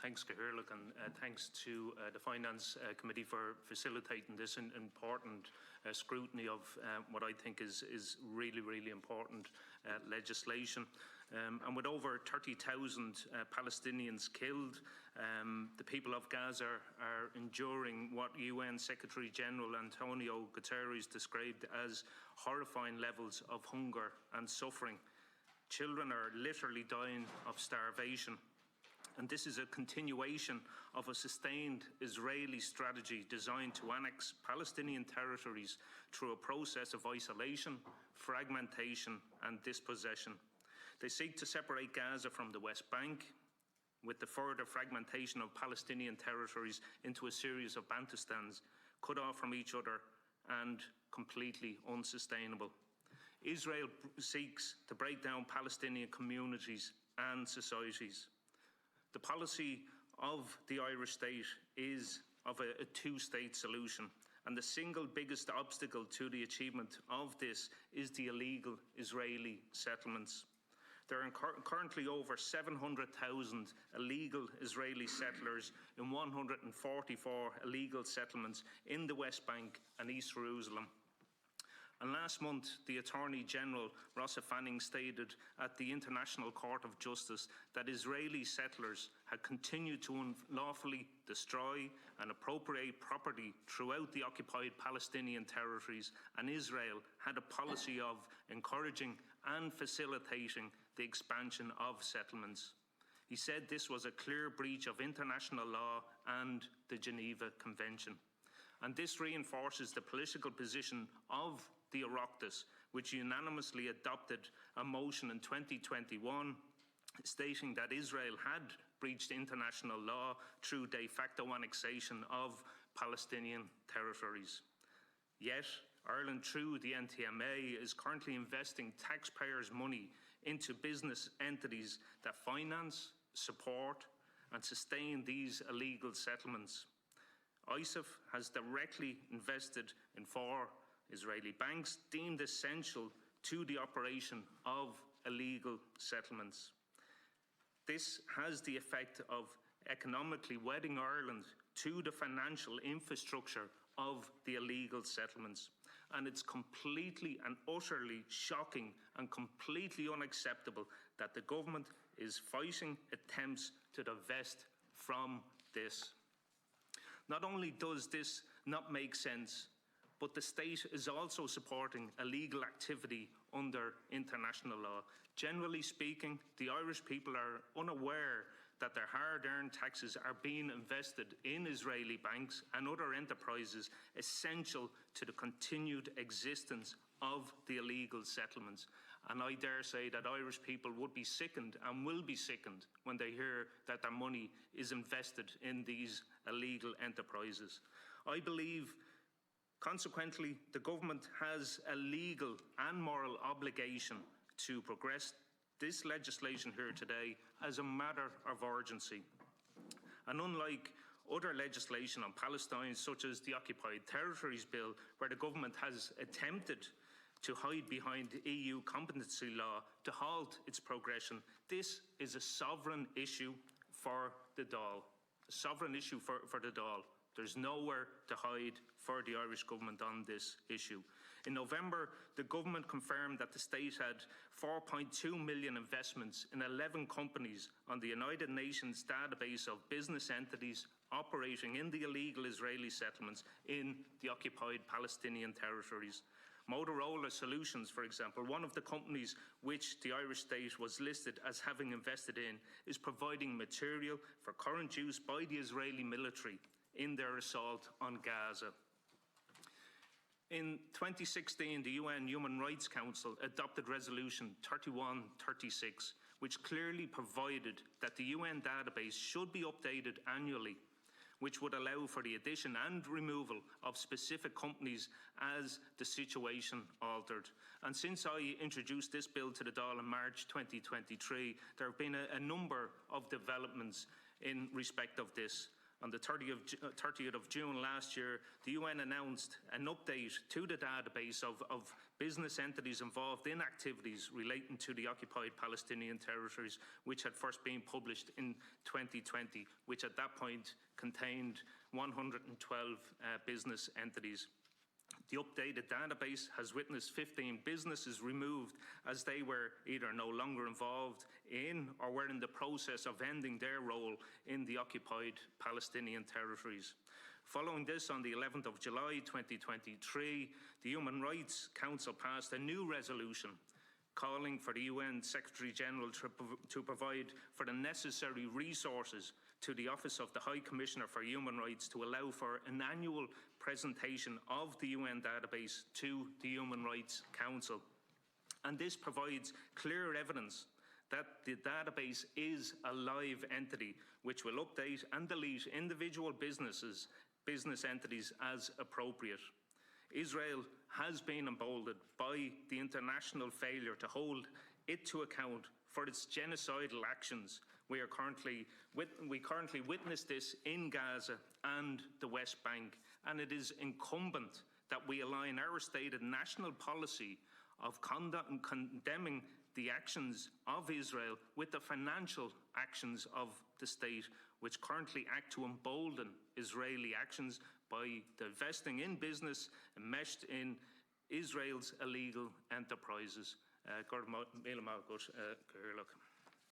Thanks, Cahirlock, and thanks to the Finance Committee for facilitating this important scrutiny of what I think is really, really important legislation. And with over 30,000 Palestinians killed, the people of Gaza are enduring what UN Secretary General Antonio Guterres described as horrifying levels of hunger and suffering. Children are literally dying of starvation. And this is a continuation of a sustained Israeli strategy designed to annex Palestinian territories through a process of isolation, fragmentation and dispossession. They seek to separate Gaza from the West Bank, with the further fragmentation of Palestinian territories into a series of Bantustans, cut off from each other and completely unsustainable. Israel seeks to break down Palestinian communities and societies. The policy of the Irish state is of a two-state solution, and the single biggest obstacle to the achievement of this is the illegal Israeli settlements. There are currently over 700,000 illegal Israeli settlers in 144 illegal settlements in the West Bank and East Jerusalem. And last month, the Attorney General, Rosa Fanning, stated at the International Court of Justice that Israeli settlers had continued to unlawfully destroy and appropriate property throughout the occupied Palestinian territories, and Israel had a policy of encouraging and facilitating the expansion of settlements. He said this was a clear breach of international law and the Geneva Convention. And this reinforces the political position of the Oireachtas, which unanimously adopted a motion in 2021 stating that Israel had breached international law through de facto annexation of Palestinian territories. Yet, Ireland, through the NTMA, is currently investing taxpayers' money into business entities that finance, support and sustain these illegal settlements. ISAF has directly invested in 4 Israeli banks deemed essential to the operation of illegal settlements. This has the effect of economically wedding Ireland to the financial infrastructure of the illegal settlements. And it's completely and utterly shocking and completely unacceptable that the government is fighting attempts to divest from this. Not only does this not make sense, but the state is also supporting illegal activity under international law. Generally speaking, the Irish people are unaware that their hard-earned taxes are being invested in Israeli banks and other enterprises essential to the continued existence of the illegal settlements. And I dare say that Irish people would be sickened and will be sickened when they hear that their money is invested in these illegal enterprises. I believe, consequently, the government has a legal and moral obligation to progress this legislation here today as a matter of urgency. And unlike other legislation on Palestine, such as the Occupied Territories Bill, where the government has attempted to hide behind the EU competency law to halt its progression, this is a sovereign issue for the Dáil. A sovereign issue for the Dáil. There's nowhere to hide for the Irish government on this issue. In November, the government confirmed that the state had 4.2 million investments in 11 companies on the United Nations database of business entities operating in the illegal Israeli settlements in the occupied Palestinian territories. Motorola Solutions, for example, one of the companies which the Irish state was listed as having invested in, is providing material for current use by the Israeli military in their assault on Gaza. In 2016, the UN Human Rights Council adopted Resolution 3136, which clearly provided that the UN database should be updated annually, which would allow for the addition and removal of specific companies as the situation altered. And since I introduced this bill to the Dáil in March 2023, there have been a number of developments in respect of this. On the 30th of June last year, the UN announced an update to the database of business entities involved in activities relating to the occupied Palestinian territories, which had first been published in 2020, which at that point contained 112 business entities. The updated database has witnessed 15 businesses removed as they were either no longer involved in or were in the process of ending their role in the occupied Palestinian territories. Following this, on the 11th of July 2023, the Human Rights Council passed a new resolution calling for the UN Secretary-General to provide for the necessary resources to the Office of the High Commissioner for Human Rights to allow for an annual presentation of the UN database to the Human Rights Council. And this provides clear evidence that the database is a live entity which will update and delete individual business entities as appropriate. Israel has been emboldened by the international failure to hold it to account for its genocidal actions. We currently witness this in Gaza and the West Bank, and it is incumbent that we align our stated national policy of condemning the actions of Israel with the financial actions of the state, which currently act to embolden Israeli actions by divesting in business enmeshed in Israel's illegal enterprises.